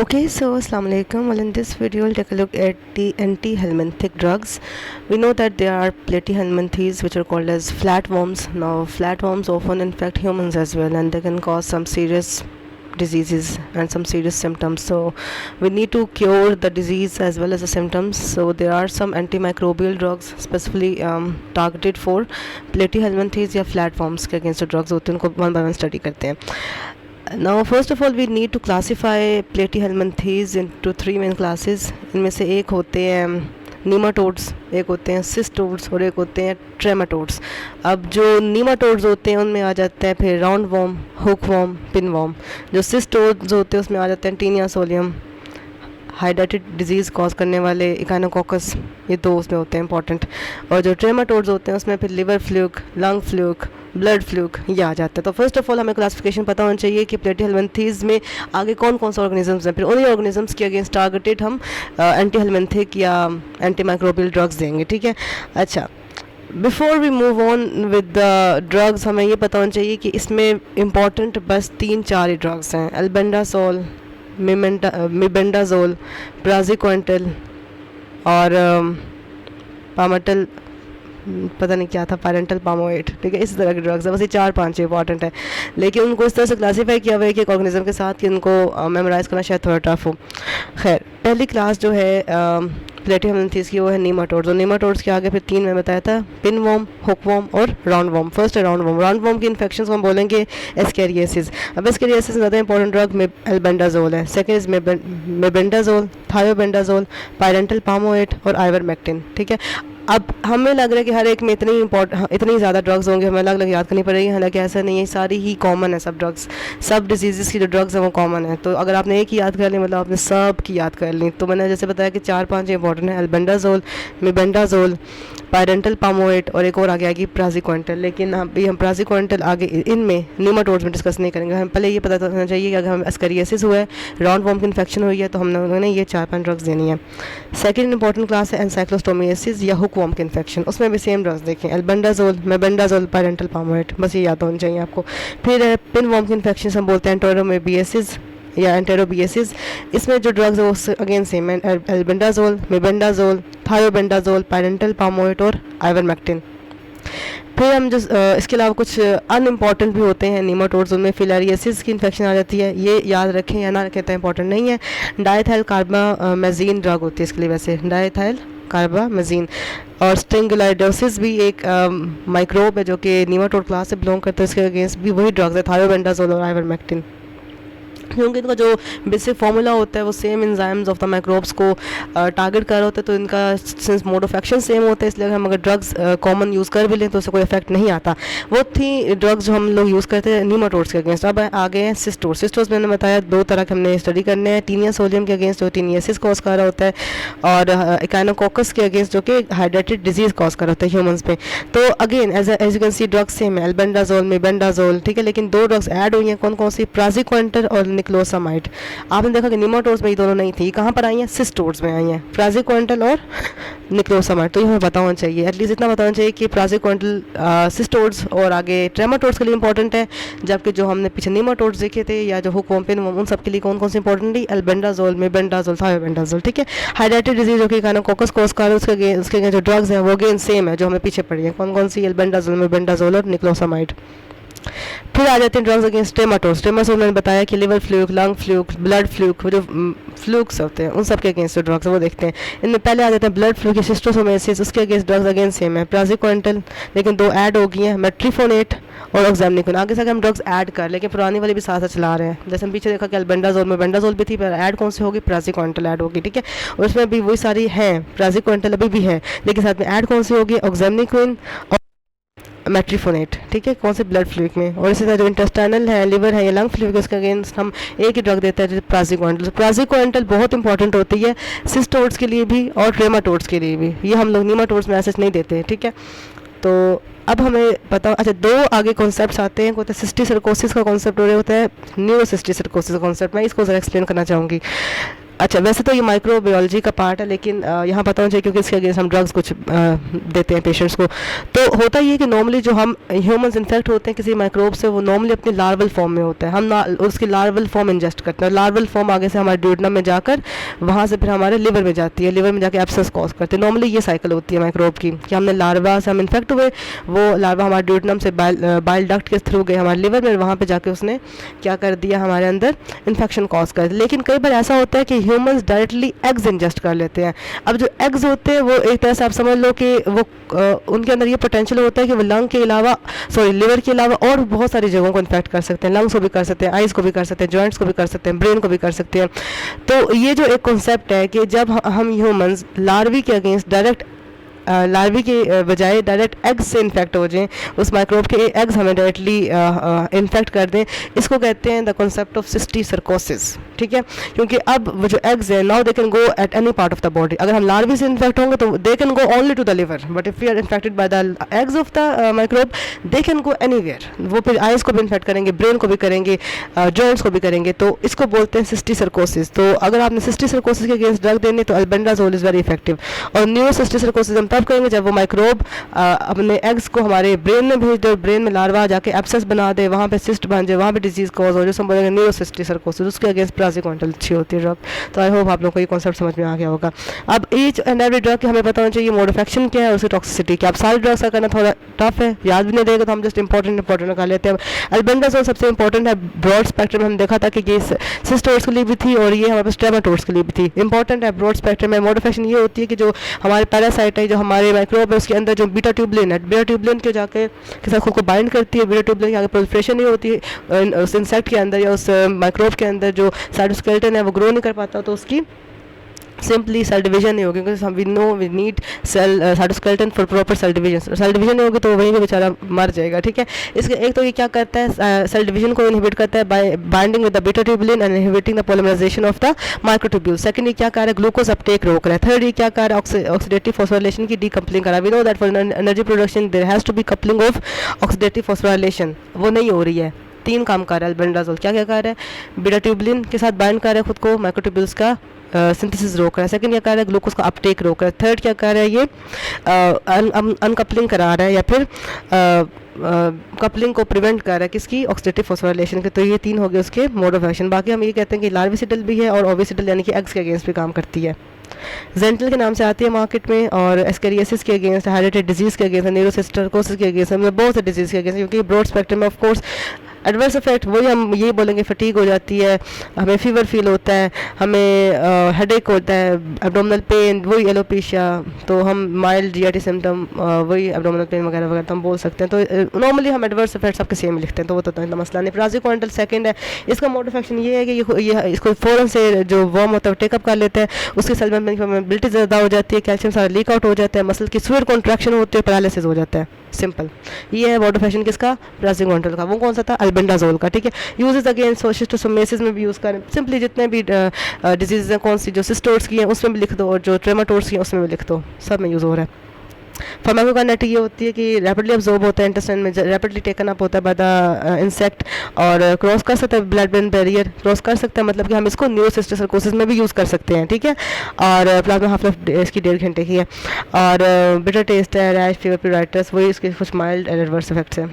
Okay, so Assalamu alaikum. Well, in this video, we'll take a look at the anti-helminthic drugs. We know that there are platyhelminthes, which are called as flatworms. Now, flatworms often infect humans as well, and they can cause some serious diseases and some serious symptoms. So, we need to cure the disease as well as the symptoms. So, there are some antimicrobial drugs specifically targeted for platyhelminthes या flatworms के against the drugs होते हैं उनको one by one study करते हैं. Now, first of all, we need to classify platyhelminthes into three main classes. इनमें से एक होते हैं नीमाटोड्स, एक होते हैं सिस्टोड्स और एक होते हैं ट्रेमाटोड्स. अब जो नीमाटोड्स होते हैं उनमें आ जाता है फिर roundworm, hookworm, pinworm. जो सिस्टोड्स होते हैं उसमें आ जाते हैं टीनिया सोलियम, हाइड्रेटेड डिजीज़ कॉज करने वाले इकानोकोकस, ये दो उसमें होते हैं इंपॉर्टेंट. और जो ट्रेमाटोड्स होते हैं उसमें फिर liver fluke, lung fluke, blood fluke ये आ जाता है. तो फर्स्ट ऑफ ऑल हमें क्लासिफिकेशन पता होना चाहिए कि प्लेटीहेलमिन्थीज़ में आगे कौन कौन से ऑर्गेनिजम्स हैं, फिर उन्हीं ऑर्गेनिजम्स के अगेंस्ट टारगेटेड हम एंटी हेलमिन्थिक या एंटी माइक्रोबियल ड्रग्स देंगे. ठीक है. अच्छा, before we move on with the drugs हमें ये पता होना चाहिए कि इसमें इम्पॉर्टेंट बस 3-4 ही ड्रग्स हैं. एल्बेंडाजोल, मिबेंडाजोल, प्राज़िक्विंटल और पामाटल, पता नहीं क्या था, पैरेंटल पामोएट. ठीक है, इस तरह के ड्रग्स है. बस ये 4-5 इंपॉर्टेंट है, लेकिन उनको इस तरह से क्लासीफाई किया हुआ है कि एक ऑर्गेनिज्म के साथ कि उनको मेमोराइज़ करना शायद थोड़ा टफ हो. खैर, पहली क्लास जो है प्लेटीहेलमिन्थीज़ की वो है नीमाटोड्स. और नीमाटोड्स के आगे फिर 3 मैं बताया था, पिन वॉर्म, हुक वॉर्म और राउंड वॉर्म. फर्स्ट है राउंड वॉर्म. राउंड वॉर्म की इन्फेक्शन को हम बोलेंगे एस्केरियासिस. अब एस्केरियासिस ज़्यादा इंपॉर्टेंट ड्रग में एल्बेंडाजोल है. सेकेंड इज मेबेंडाजोल, थायोबेंडाजोल, पैरेंटल पामोएट और आइवरमेक्टिन. ठीक है. अब हमें लग रहा है कि हर एक में इतनी ज़्यादा ड्रग्स होंगे, हमें अलग अलग याद करनी पड़ेगी. हालांकि ऐसा नहीं है, सारी ही कॉमन है. सब ड्रग्स, सब डिजीज़ की जो ड्रग्स हैं वो कॉमन है. तो अगर आपने एक ही याद कर ली मतलब आपने सब की याद कर ली. तो मैंने जैसे बताया कि 4-5 इंपॉर्टेंट है, एल्बेंडाजोल, मिबेंडाजोल, पैरेंटल पामोएट और एक और आगे आएगी प्राज़िक्विंटल. लेकिन हम प्राज़िक्विंटल आगे इनमें नीमाटोड्स में डिस्कस नहीं करेंगे. हम पहले ये पता होना चाहिए कि अगर हमें एस्केरियासिस हुआ है, राउंड वॉर्म की इन्फेक्शन हुई है, तो हमने ये 4-5 ड्रग्स देनी है. सेकेंड इंपॉर्टेंट क्लास है एनसाइक्लोस्टोमियासिस या हुक वॉर्म की इन्फेक्शन. उसमें भी सेम ड्रग्स देखें, एल्बेंडाजोल, मेबेंडाजोल, पैरेंटल पामोएट, बस ये याद होना चाहिए आपको. फिर पिन वॉर्म की इन्फेक्शन हम बोलते हैं एंटेरोमेबियासिस या एंटेरोबियासिस. इसमें जो ड्रग्स है वो अगेन सेम है, एल्बेंडाजोल, मेबेंडाजोल, थायोबेंडाजोल, पैरेंटल पामोएट और आइवरमेक्टिन. फिर हम जो इसके अलावा कुछ अनइम्पॉर्टेंट भी होते हैं नीमाटोड्स. उनमें फिलारियासिस की इन्फेक्शन आ जाती है, ये याद रखें या ना रखें तो इंपॉर्टेंट नहीं है. डायथाइल कार्बामेज़ीन ड्रग होती है इसके लिए, वैसे डायथाइल कार्बामेज़ीन. और स्टिंगुलाइडोसिस भी एक माइक्रोब है जो कि नीमाटोड क्लास से बिलोंग करता है. इसके अगेंस्ट भी वही ड्रग्स है, थायोबेंडाजोल और आइवरमेक्टिन. क्योंकि इनका जो बेसिक फार्मूला होता है वो same enzymes of the microbes को टारगेट कर रहा होता है. तो इनका since mode of action same होता है, इसलिए हम अगर ड्रग्स कॉमन यूज़ कर भी लें तो उससे कोई इफेक्ट नहीं आता. वो थी ड्रग्स जो हम लोग यूज़ करते हैं नीमाटोड्स के अगेंस्ट. अब आगे हैं सिस्टोड्स. सिस्टोड्स मैंने बताया 2 तरह के हमने स्टडी करने हैं. टीनिया सोलियम के अगेंस्ट जो टीनियासिस कॉज कर रहा होता है, और इकानोकोकस के अगेंस्ट जो कि हाइड्रेटेड डिजीज़ कॉज कर रहा होता है ह्यूमन्स पे. तो again as you can see drugs same है, एल्बेंडाजोल, मेबेंडाजोल. ठीक है, लेकिन 2 ड्रग्स ऐड हुई हैं. कौन कौन सी? प्राज़िक्विंटल और निक्लोसामाइड. आपने देखा कि नीमाटोड्स में ये दोनों नहीं थी, कहाँ पर आई हैं? सिस्टोड्स में आई हैं, प्राज़िक्विंटल और निक्लोसामाइड. तो ये हमें पता होना चाहिए, एटलीस्ट इतना पता होना चाहिए कि प्राज़िक्विंटल सिस्टोड्स और आगे ट्रेमाटोड्स के लिए इंपॉर्टेंट है. जबकि जो हमने पीछे नीमाटोड्स देखे थे या जो हुक वॉर्म, पिन वॉर्म, उन सब के लिए कौन कौन सी इंपॉर्टेंट थी? Albendazole, mebendazole, thiabendazole. ठीक है. हाइड्रेटेड डिजीज जो कि इकानोकोकस कॉज कर रहा है, उसके जो ड्रग्स हैं वो अगेन सेम है जो हमें पीछे पड़ी है. कौन कौन सी? एल्बेंडाजोल, मेबेंडाजोल और निक्लोसामाइड. फिर आ जाते हैं ड्रग्स अगेंस्ट ट्रेमाटोड्स. ट्रेमाटोड्स मैंने बताया कि liver fluke, lung fluke, blood fluke, जो फ्लूक्स होते हैं उन सब के अगेंस्ट ड्रग्स वो देखते हैं. इनमें पहले आ जाते हैं ब्लड फ्लूक, सिस्टोसोमेसिस. उसके अगेंस्ट ड्रग्स अगेन सेम है, प्राज़िक्विंटल, लेकिन 2 ऐड हो गई हैं, मेट्रिफोनेट और ऑक्सैमनिक्विन. आगे से हम ड्रग्स ऐड कर, लेकिन पुरानी वाली भी साथ साथ चला रहे हैं. जैसे हम पीछे देखा कि एल्बेंडाजोल में बेंडाजोल भी थी, पर ऐड कौन सी होगी? प्राज़िक्विंटल ऐड होगी. ठीक है. और उसमें भी वही सारी हैं, प्राज़िक्विंटल अभी भी है, लेकिन साथ में ऐड कौन सी होगी? ऑक्सैमनिक्विन और मेट्रिफोनेट. ठीक है, कौन से? ब्लड फ्लूक में. और इसी तरह जो इंटेस्टाइनल है, लिवर है या लंग फ्लूक, उसके अगेंस्ट हम एक ही ड्रग देते हैं, प्राज़िक्विंटल. प्राज़िक्विंटल बहुत इंपॉर्टेंट होती है सिस्टोड्स के लिए भी और ट्रेमाटोड्स के लिए भी. ये हम लोग नीमाटोड्स में ऐसे नहीं देते. ठीक है. तो अब हमें पता, अच्छा 2 आगे कॉन्सेप्ट्स आते हैं. होता है सिस्टिक सर्कोसिस का कॉन्सेप्ट और होता है न्यूरोसिस्टिक सर्कोसिस का कॉन्सेप्ट. मैं इसको ज़रा एक्सप्लेन करना चाहूँगी. अच्छा, वैसे तो ये माइक्रोबायोलॉजी का पार्ट है, लेकिन यहाँ पता होना चाहिए क्योंकि इसके अगेंस्ट हम ड्रग्स कुछ देते हैं पेशेंट्स को। तो होता ये है कि नॉर्मली जो हम ह्यूमंस इन्फेक्ट होते हैं किसी माइक्रोब से, वो नॉर्मली अपनी लार्वल फॉर्म में होता है। हम उसकी लार्वल फॉर्म इंजेस्ट करते हैं, लार्वल फॉर्म आगे से हमारे ड्यूडनम में जाकर वहाँ से फिर हमारे लिवर में जाती है, लिवर में जाकर एब्सेस कॉज करते हैं। नॉर्मली ये साइकिल होती है माइक्रोब की कि हमने लार्वा से हम इन्फेक्ट हुए, वो लार्वा हमारे ड्यूडनम से बाइल डक्ट के थ्रू गए हमारे लिवर में, वहाँ पर जाके उसने क्या कर दिया, हमारे अंदर इन्फेक्शन कॉज कर दिया। लेकिन कई बार ऐसा होता है कि ह्यूमंस डायरेक्टली एग्स इंजेस्ट कर लेते हैं। अब जो एग्स होते हैं वो एक तरह से आप समझ लो कि वो उनके अंदर ये पोटेंशियल होता है कि वो लंग के अलावा, सॉरी लिवर के अलावा और बहुत सारी जगहों को इन्फेक्ट कर सकते हैं। लंग्स को भी कर सकते हैं, आइज़ को भी कर सकते हैं, जॉइंट्स को भी कर सकते हैं, ब्रेन को भी कर सकते हैं। तो ये जो एक कॉन्सेप्ट है कि जब हम ह्यूमंस लार्वी के अगेंस्ट डायरेक्ट लार्वी के बजाय डायरेक्ट एग्स से इन्फेक्ट हो जाएं, उस माइक्रोब के एग्स हमें डायरेक्टली इन्फेक्ट कर दें, इसको कहते हैं द कॉन्सेप्ट ऑफ सिस्टिसर्कोसिस। ठीक है, क्योंकि अब वो जो एग्स है now they can go at any part of the body. अगर हम लार्वी से इन्फेक्ट होंगे तो they can go only to the liver, but if we are infected by the eggs of the microbe they can go anywhere. वो फिर eyes को भी infect करेंगे, ब्रेन को भी करेंगे, जॉइंट्स को भी करेंगे। तो इसको बोलते हैं सिस्टिसर्कोसिस। तो अगर आपने सिस्टिसर्कोसिस के अगेंस्ट ड्रग देनी तो अल्बेंडाजोल इज़ वेरी इफेक्टिव। और न्यू सिस्टिसर्कोसिस हम तब करेंगे जब वो माइक्रोब अपने एग्स को हमारे ब्रेन में भेज दे और ब्रेन में लार्वा जाके एब्सेस बना दे, वहाँ पे सिस्ट बन जाए, वहाँ पे डिजीज कॉज हो, जो हम बोलेंगे न्यूरोसिस्टिसर्कोसिस, उसके अगेंस्ट प्राज़िक्विंटल अच्छी होती है ड्रग। तो आई होप आप लोगों को ये कॉन्सेप्ट समझ में आ गया होगा। अब ईच एंड एवरी ड्रग की हमें पता होना चाहिए मोड ऑफ एक्शन क्या है, उसकी टॉक्सिसिटी क्या। अब सारे ड्रग्स का करना थोड़ा टफ है, याद भी नहीं देगा, तो हम जस्ट इंपॉर्टेंट कर लेते हैं। अल्बेंडाजोल सबसे इंपॉर्टेंट है, ब्रॉड स्पेक्ट्रम में हम देखा था कि ये सिस्टोड्स के लिए भी थी और ये हमारे पास ट्रेमाटोड्स के लिए भी थी। इंपॉर्टेंट है ब्रॉड स्पेक्ट्रम में। मोड ऑफ एक्शन ये होती है कि जो हमारे पैरासाइट है, जो हमारे माइक्रोब है, उसके अंदर जो बीटा ट्यूबलिन है, बीटा ट्यूबलिन के जाके के साथ खुद को बाइंड करती है। बीटा ट्यूबलिन के आगे प्रोलिफरेशन नहीं होती है उस इंसेक्ट के अंदर या उस माइक्रोब के अंदर, जो साइटोस्केलेटन है वो ग्रो नहीं कर पाता, तो उसकी सिंपली सेल डिवीजन नहीं होगी, क्योंकि we know we need cell cytoskeleton for proper cell division. Cell division नहीं होगी तो वहीं पे बेचारा मर जाएगा। ठीक है, इसके एक तो ये क्या करता है, सेल डिवीजन को इनहिबिट करता है by binding with the beta tubulin and inhibiting the polymerisation of the microtubule. Second ये क्या कर रहा है, ग्लूकोज अपटेक रोक रहा है। थर्ड ये क्या कर रहा है, ऑक्सीडेटिव फॉस्फोराइलेशन की डीकपलिंग कर रहा है। We know that for energy production there has to be coupling of oxidative phosphorylation, वो नहीं हो रही है। तीन काम कर रहा है अल्बेंडाजोल। क्या क्या कर रहा है, बीटा ट्यूबुलिन के साथ बाइंड कर रहा है खुद को, माइक्रोट्यूब्यूल्स का सिंथेसिस रोक रहा है। सेकंड क्या कर रहा है, ग्लूकोज का अपटेक रोक रहा है। थर्ड क्या कर रहा है, ये अनकपलिंग करा रहा है या फिर कपलिंग को प्रिवेंट कर रहा है किसकी, ऑक्सीडेटिव फॉस्फोराइलेशन के। तो ये तीन हो गए उसके मोड ऑफ एक्शन। बाकी हम ये कहते हैं कि लार्विसिडल भी है और ओविसिडल यानी कि एग्स के अगेंस्ट भी काम करती है। जेंटल के नाम से आती है मार्केट में, और एस्केरियासिस के अगेंस्ट, हेरिटेड डिजीज़ के अगेंस्ट, न्यूरोसिस्टर्कोसिस के अगेंस्ट, मतलब बहुत से डिजीज़ के अगेंस्ट, क्योंकि ब्रॉड स्पेक्ट्रम में ऑफ कोर्स एडवर्स इफेक्ट वही हम ये बोलेंगे, फटीग हो जाती है, हमें फीवर फील होता है, हमें हेडेक होता है, एब्डोमिनल पेन, वही एलोपेशिया, तो हम माइल्ड जीआईटी सिम्टम, वही एब्डोमिनल पेन वगैरह वगैरह तो हम बोल सकते हैं। तो नॉर्मली हम एडवर्स इफेक्ट सबके सेम लिखते हैं, तो वो तो इतना मसला नहीं। प्राज़िक्विंटल सेकंड है, इसका मोड ऑफ एक्शन ये है कि ये इसको फ़ौरन से जो वर्म होता है टेकअप कर लेते हैं, उसकी सेल मेम्ब्रेन ज़्यादा हो जाती है, कैल्शियम सारा लीक आउट हो जाता है, मसल की स्वीर कॉन्ट्रैक्शन होती है, पैरालिसिस हो जाता है। सिंपल ये है मोड ऑफ एक्शन किसका, प्राज़िक्विंटल का। वो कौन सा था, अल्बेंडाजोल का। ठीक है, यूजेस अगेंस्ट शिस्टोसोमेसिस में भी यूज़ करें। सिंपली जितने भी डिजीज़ हैं कौन सी, जो सिस्टोड्स की हैं उसमें भी लिख दो, और जो ट्रेमाटोड्स की हैं उसमें भी लिख दो, सब में यूज़ हो रहा है। फार्माकोकाइनेटिक ये होती है कि रैपिडली अब्जॉर्ब होता है इंटेस्टाइन में, रैपिडली टेकन अप होता है बाय द इंसेक्ट, और क्रॉस कर सकता है ब्लड ब्रेन बैरियर, क्रॉस कर सकता है, मतलब कि हम इसको न्यूरोसिस्टिसर्कोसिस में भी यूज़ कर सकते हैं। ठीक है, और प्लाज्मा हाफ लाइफ इसकी 1.5 घंटे की है, और बिटर टेस्ट है, रैश, फीवर, प्यूराइटिस, वही इसके कुछ माइल्ड एडवर्स इफेक्ट्स हैं।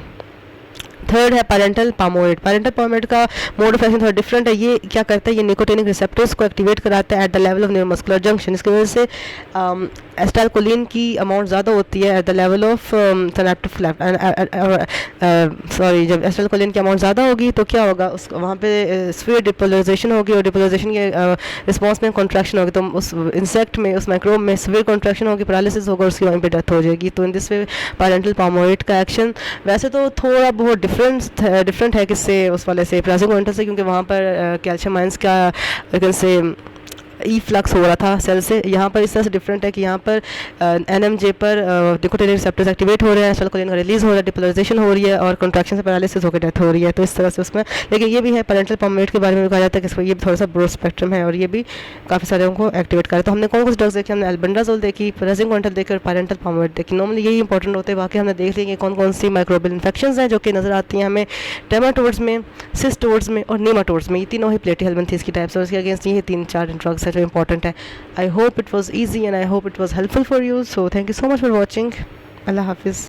थर्ड है पैरेंटल पामोएड। पैरेंटल पामोएड का मोड ऑफ एक्शन थोड़ा डिफरेंट है। ये क्या करता है, ये निकोटिनिक रिसेप्टर्स को एक्टिवेट कराता है at the level of neuromuscular junction. इसकी वजह से एसिटाइलकोलिन की अमाउंट ज़्यादा होती है at the level of synaptic sorry, जब एसिटाइलकोलिन की अमाउंट ज़्यादा होगी तो क्या होगा, उस वहाँ पे स्फीयर डिपोलराइजेशन होगी, और डिपोलराइजेशन के रिस्पॉन्स में कॉन्ट्रैक्शन होगी, तो उस इंसेक्ट में, उस माइक्रोब में स्फीयर कॉन्ट्रैक्शन होगी, पैरालिसिस होगा, उसकी वहीं पे डेथ हो जाएगी। तो इन दिस वे पैरेंटल पामोएड का एक्शन वैसे तो थोड़ा बहुत डिफरेंट है किससे, उस वाले से, प्राज़िक्विंटल से, क्योंकि वहाँ पर कैल्शियम आयंस का से ई फ्लक्स हो रहा था सेल से। यहाँ पर इस तरह से डिफरेंट है कि यहाँ पर एनएमजे पर निकोटिनिक रिसेप्टर्स एक्टिवेट हो रहे हैं, एसिटाइलकोलिन का रिलीज हो रहा है, डिपोलराइजेशन हो रही है, और कॉन्ट्रैक्शन से पैरालिसिस होकर डेथ हो रही है। तो इस तरह से उसमें, लेकिन ये भी है पैरेंटल पामोएड के बारे में कहा जाता है कि इसको ये थोड़ा सा ब्रॉड स्पेक्ट्रम है, और ये भी काफ़ी सारे को एक्टिवेट करे। तो हमने कौन कौन से ड्रग्स देखे, हमने अल्बेंडाजोल देखी, प्राज़िक्विंटल देखी, और पैरेंटल पामोएड देखी। नॉर्मली यही इंपॉर्टेंट होते हैं। बाकी हमने देख लिया कि कौन कौन सी माइक्रोबियल इन्फेक्शंस हैं जो कि नज़र आती हैं हमें ट्रेमाटोड्स में, सिस्टोड्स में और नीमाटोड्स में। ये तीनों ही प्लेटी हेल्मिंथीज़ की टाइप्स, और इसके अगेंस्ट ये 3-4 ड्रग्स हैं जो इंपॉर्टेंट है. I hope it was easy and I hope it was helpful for you. So thank you so much for watching. अल्लाह हाफिज़.